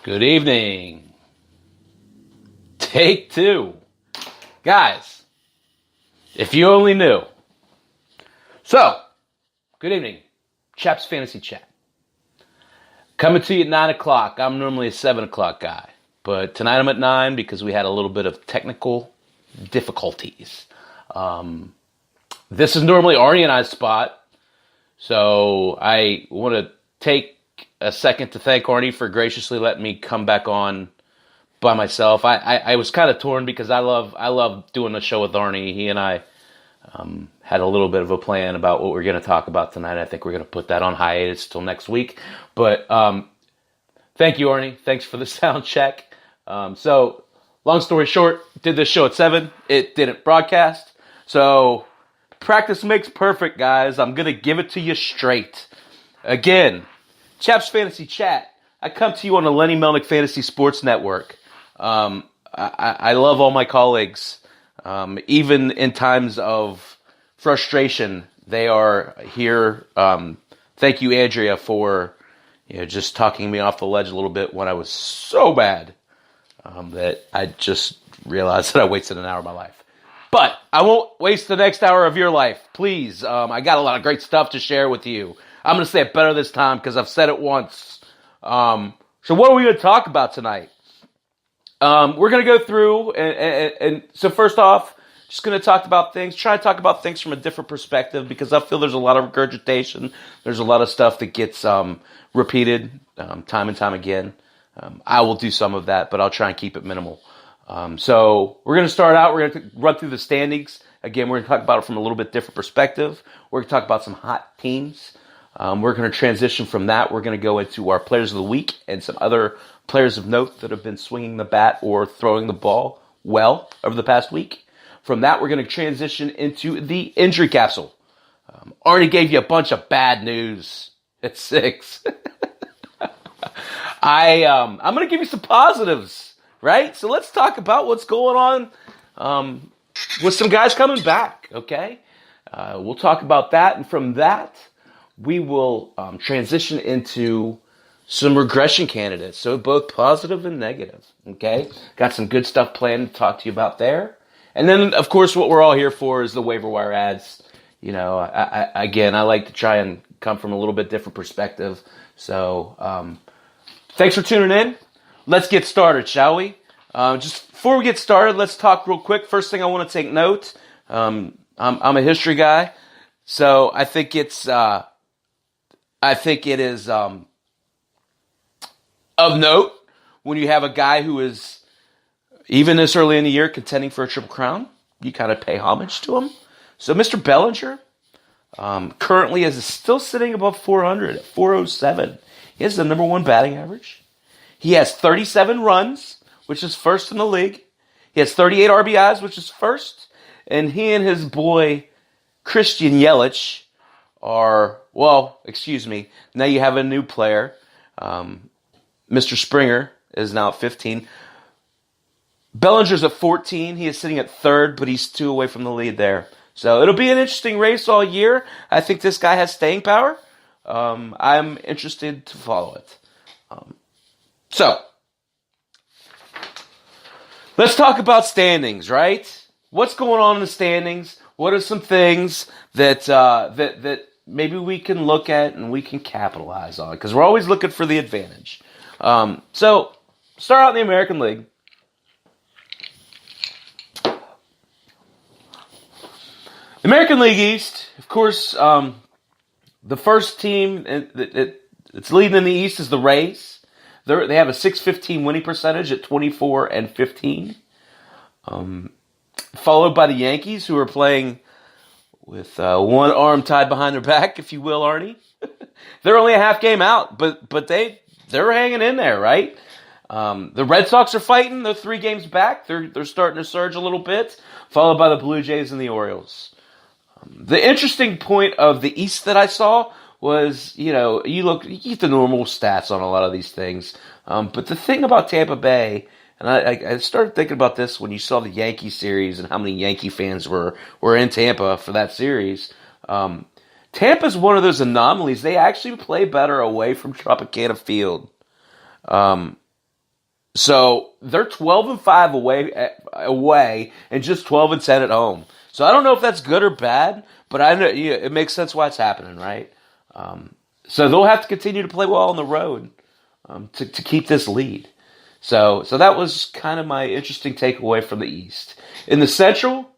Good evening. Take two. Guys, if you only knew. So, good evening. Chaps Fantasy Chat. Coming to you at 9 o'clock. I'm normally a 7 o'clock guy. But tonight I'm at 9 because we had a little bit of technical difficulties. This is normally Arnie and I's spot. So I want to take a second to thank Arnie for graciously letting me come back on by myself. I was kind of torn because I love doing the show with Arnie. He and I had a little bit of a plan about what we're going to talk about tonight. I think we're going to put that on hiatus till next week. But thank you, Arnie. Thanks for the sound check. So, long story short, did this show at 7. It didn't broadcast. So, practice makes perfect, guys. I'm going to give it to you straight. Again, Chaps Fantasy Chat. I come to you on the Lenny Melnick Fantasy Sports Network. I love all my colleagues. Even in times of frustration, they are here. Thank you, Andrea, for just talking me off the ledge a little bit when I was so bad that I just realized that I wasted an hour of my life. But I won't waste the next hour of your life. Please, I got a lot of great stuff to share with you. I'm going to say it better this time because I've said it once. So what are we going to talk about tonight? We're going to go through, and so first off, just going to try to talk about things from a different perspective because I feel there's a lot of regurgitation. There's a lot of stuff that gets repeated time and time again. I will do some of that, but I'll try and keep it minimal. So we're going to start out. We're going to run through the standings. Again, we're going to talk about it from a little bit different perspective. We're going to talk about some hot teams. We're going to transition from that. We're going to go into our players of the week and some other players of note that have been swinging the bat or throwing the ball well over the past week. From that, we're going to transition into the injury capsule. Arnie gave you a bunch of bad news at 6. I'm going to give you some positives, right? So let's talk about what's going on with some guys coming back, okay? We'll talk about that, and from that, we will transition into some regression candidates, so both positive and negative, okay? Got some good stuff planned to talk to you about there. And then, of course, what we're all here for is the waiver wire ads. I like to try and come from a little bit different perspective. So, thanks for tuning in. Let's get started, shall we? Just before we get started, let's talk real quick. First thing I want to take note, I'm a history guy, so I think it is of note when you have a guy who is, even this early in the year, contending for a Triple Crown. You kind of pay homage to him. So Mr. Bellinger currently is still sitting above 400 at 407. He has the number 1 batting average. He has 37 runs, which is first in the league. He has 38 RBIs, which is first. And he and his boy, Christian Yelich, now you have a new player. Mr. Springer is now at 15. Bellinger's at 14. He is sitting at 3rd, but he's 2 away from the lead there. So it'll be an interesting race all year. I think this guy has staying power. I'm interested to follow it. So let's talk about standings, right? What's going on in the standings? What are some things that maybe we can look at and we can capitalize on? Because we're always looking for the advantage. So start out in the American League. American League East, of course, the first team that's leading in the East is the Rays. They have a .615 winning percentage at 24-15. Followed by the Yankees, who are playing with one arm tied behind their back, if you will, Arnie. They're only a half game out, but they're hanging in there, right? The Red Sox are fighting. They're 3 games back. They're starting to surge a little bit, followed by the Blue Jays and the Orioles. The interesting point of the East that I saw was, you get the normal stats on a lot of these things. But the thing about Tampa Bay, and I started thinking about this when you saw the Yankee series and how many Yankee fans were in Tampa for that series. Tampa's one of those anomalies. They actually play better away from Tropicana Field. So they're 12-5 away, and just 12-10 at home. So I don't know if that's good or bad, but I know it makes sense why it's happening, right? So they'll have to continue to play well on the road to keep this lead. So that was kind of my interesting takeaway from the East. In the Central,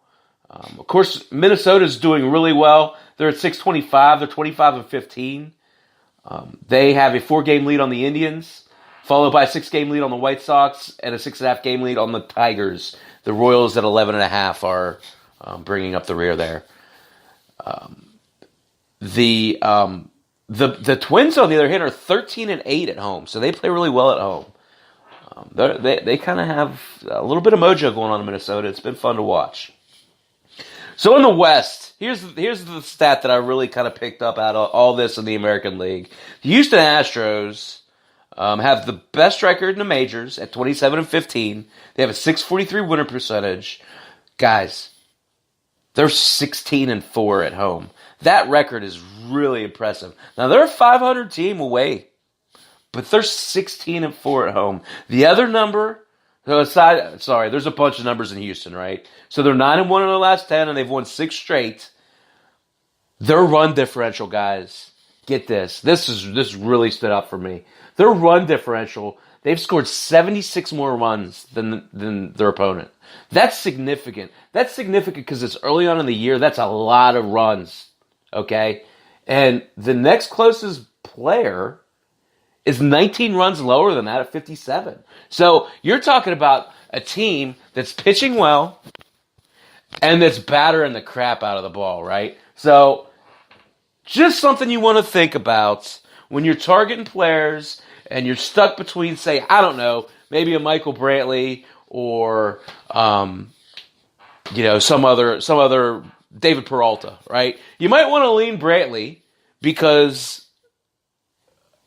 of course, Minnesota's doing really well. They're at 625. They're 25-15. They have a 4-game lead on the Indians, followed by a 6-game lead on the White Sox and a 6.5-game lead on the Tigers. The Royals at 11.5 are bringing up the rear there. The Twins, on the other hand, are 13-8 at home, so they play really well at home. They kind of have a little bit of mojo going on in Minnesota. It's been fun to watch. So in the West, here's the stat that I really kind of picked up out of all this in the American League. The Houston Astros have the best record in the majors at 27-15. They have a 643 winning percentage. Guys, they're 16-4 at home. That record is really impressive. Now they're a 500 team away, but they're 16-4 at home. The other number, there's a bunch of numbers in Houston, right? So they're 9-1 in their last 10, and they've won 6 straight. Their run differential, guys, get this. This really stood out for me. Their run differential, they've scored 76 more runs than their opponent. That's significant. That's significant because it's early on in the year. That's a lot of runs, okay? And the next closest player is 19 runs lower than that at 57. So you're talking about a team that's pitching well and that's battering the crap out of the ball, right? So just something you want to think about when you're targeting players and you're stuck between, say, I don't know, maybe a Michael Brantley or some other David Peralta, right? You might want to lean Brantley because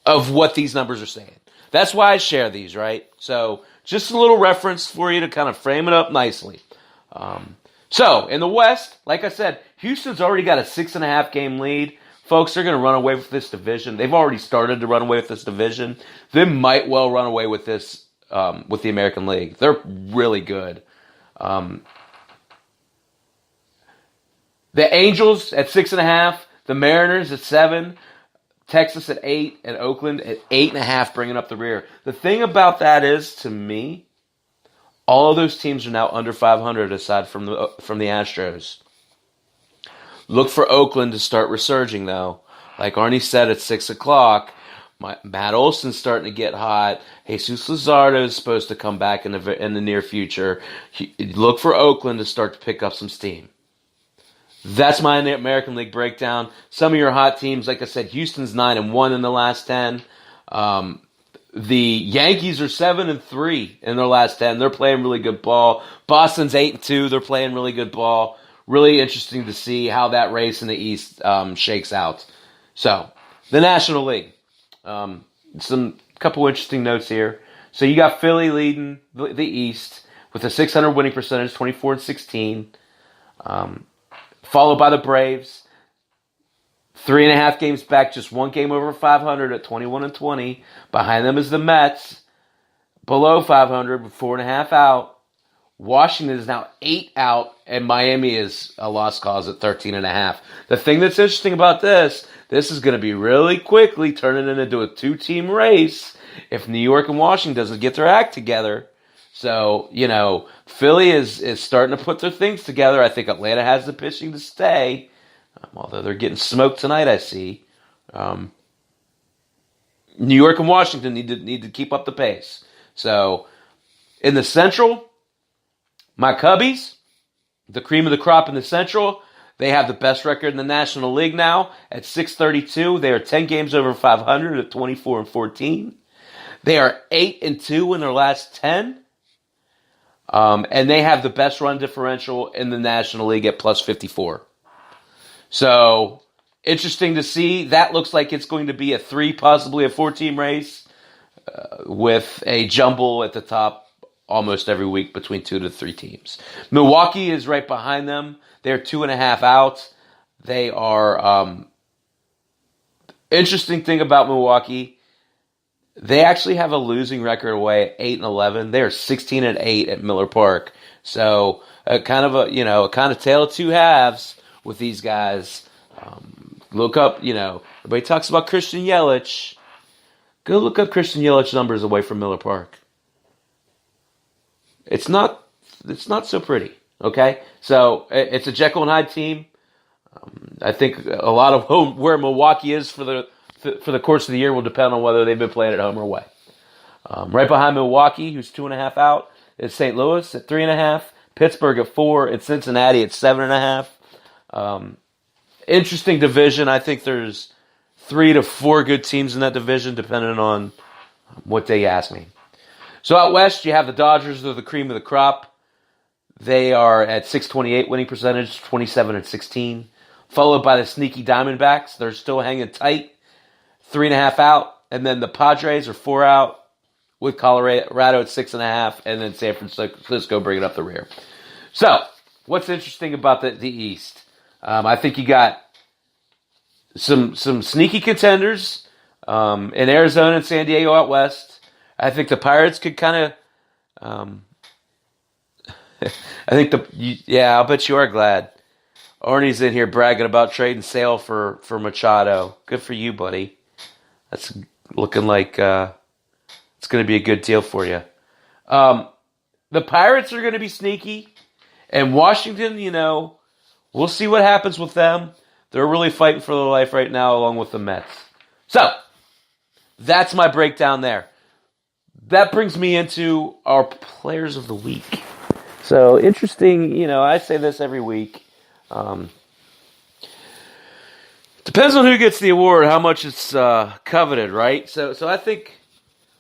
of what these numbers are saying. That's why I share these, right? So just a little reference for you to kind of frame it up nicely. So in the West, like I said, Houston's already got a 6.5 game lead. Folks, they're going to run away with this division. They've already started to run away with this division. They might well run away with this with the American League. They're really good. The Angels at 6.5, the Mariners at 7, Texas at 8, and Oakland at 8.5, bringing up the rear. The thing about that is, to me, all of those teams are now under 500 aside from the Astros. Look for Oakland to start resurging, though. Like Arnie said at 6 o'clock, Matt Olson's starting to get hot. Jesus Luzardo is supposed to come back in the near future. Look for Oakland to start to pick up some steam. That's my American League breakdown. Some of your hot teams, like I said, Houston's 9-1 in the last 10. The Yankees are 7-3 in their last 10. They're playing really good ball. Boston's 8-2. They're playing really good ball. Really interesting to see how that race in the East shakes out. So, the National League. Some couple interesting notes here. So you got Philly leading the East with a 600 winning percentage, 24-16. Followed by the Braves. 3.5 games back, just 1 game over 500 at 21-20. Behind them is the Mets, below 500 with 4.5 out. Washington is now 8 out, and Miami is a lost cause at 13.5. The thing that's interesting about this is going to be really quickly turning into a 2-team race if New York and Washington doesn't get their act together. So, Philly is starting to put their things together. I think Atlanta has the pitching to stay, although they're getting smoked tonight, I see. New York and Washington need to keep up the pace. So, in the Central, my Cubbies, the cream of the crop in the Central, they have the best record in the National League now at 632. They are 10 games over 500 at 24-14. They are 8-2 in their last 10. And they have the best run differential in the National League at plus 54. So, interesting to see. That looks like it's going to be a 3, possibly a 4-team race with a jumble at the top almost every week between 2 to 3 teams. Milwaukee is right behind them. They're 2.5 out. They are interesting thing about Milwaukee. They actually have a losing record away at 8-11. They are 16-8 at Miller Park. So a kind of tale of two halves with these guys. Look up, everybody talks about Christian Yelich. Go look up Christian Yelich numbers away from Miller Park. It's not so pretty. Okay, so it's a Jekyll and Hyde team. I think a lot of where Milwaukee is for the course of the year will depend on whether they've been playing at home or away. Right behind Milwaukee, who's 2.5 out, is St. Louis at 3.5, Pittsburgh at 4, and Cincinnati at 7.5. Interesting division. I think there's 3 to 4 good teams in that division, depending on what day you ask me. So out west, you have the Dodgers. They're the cream of the crop. They are at 628 winning percentage, 27-16. Followed by the sneaky Diamondbacks. They're still hanging tight, 3.5 out. And then the Padres are 4 out with Colorado at 6.5. And then San Francisco bringing up the rear. So, what's interesting about the East? I think you got some sneaky contenders in Arizona and San Diego out west. I think the Pirates could kind of... I'll bet you are glad. Arnie's in here bragging about trading Sale for Machado. Good for you, buddy. That's looking like it's going to be a good deal for you. The Pirates are going to be sneaky. And Washington, we'll see what happens with them. They're really fighting for their life right now along with the Mets. So, that's my breakdown there. That brings me into our players of the week. So, interesting, I say this every week. Depends on who gets the award, how much it's coveted, right? So I think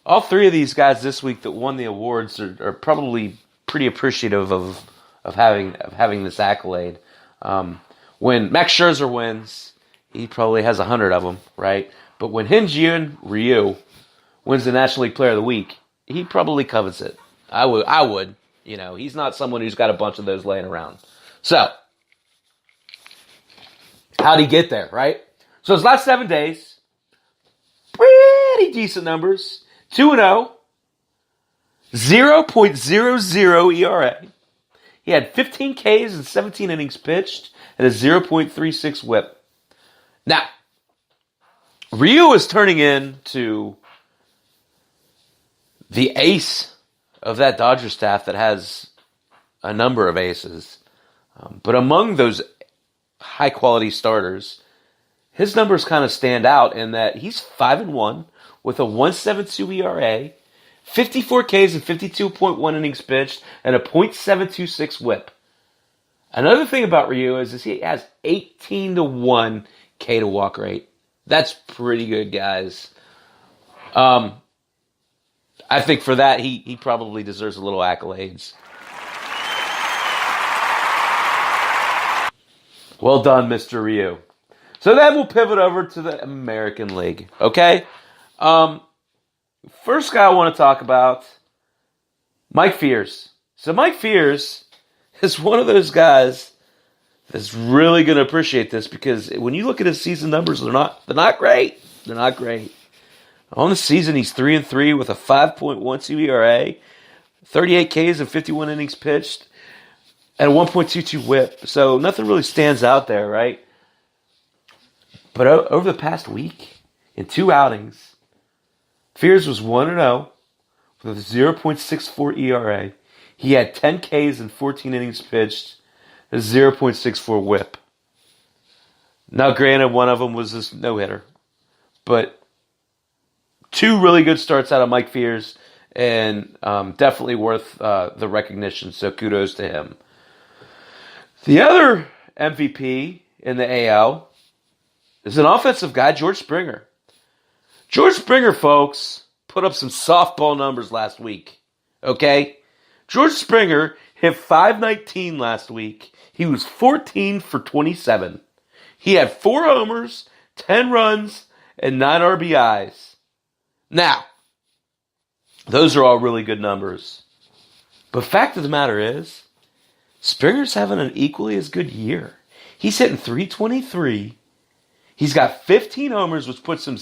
all 3 of these guys this week that won the awards are probably pretty appreciative of having this accolade. When Max Scherzer wins, he probably has 100 of them, right? But when Hyun-Jin Ryu wins the National League Player of the Week, he probably covets it. I would. He's not someone who's got a bunch of those laying around. So, how'd he get there, right? So his last 7 days, pretty decent numbers. 2-0, 0.00 ERA. He had 15 Ks and 17 innings pitched and a 0.36 whip. Now, Ryu is turning into the ace of that Dodger staff that has a number of aces. But among those high-quality starters, his numbers kind of stand out in that he's 5-1 with a 1.72 ERA, 54 Ks and 52.1 innings pitched, and a .726 whip. Another thing about Ryu is he has 18-1 K to walk rate. That's pretty good, guys. I think for that, he probably deserves a little accolades. Well done, Mr. Ryu. So then we'll pivot over to the American League, okay? First guy I want to talk about, Mike Fiers. So Mike Fiers is one of those guys that's really going to appreciate this because when you look at his season numbers, they're not great. They're not great. On the season, he's 3-3 with a 5.12 ERA, 38 Ks and 51 innings pitched, and a 1.22 whip. So nothing really stands out there, right? But over the past week, in 2 outings, Fiers was 1-0 with a 0.64 ERA. He had 10 Ks and 14 innings pitched, a 0.64 whip. Now, granted, one of them was this no-hitter. But 2 really good starts out of Mike Fiers, and definitely worth the recognition, so kudos to him. The other MVP in the AL is an offensive guy, George Springer. George Springer, folks, put up some softball numbers last week, okay? George Springer hit .519 last week. He was 14 for 27. He had 4 homers, 10 runs, and 9 RBIs. Now, those are all really good numbers. But fact of the matter is, Springer's having an equally as good year. He's hitting .323. He's got 15 homers, which puts him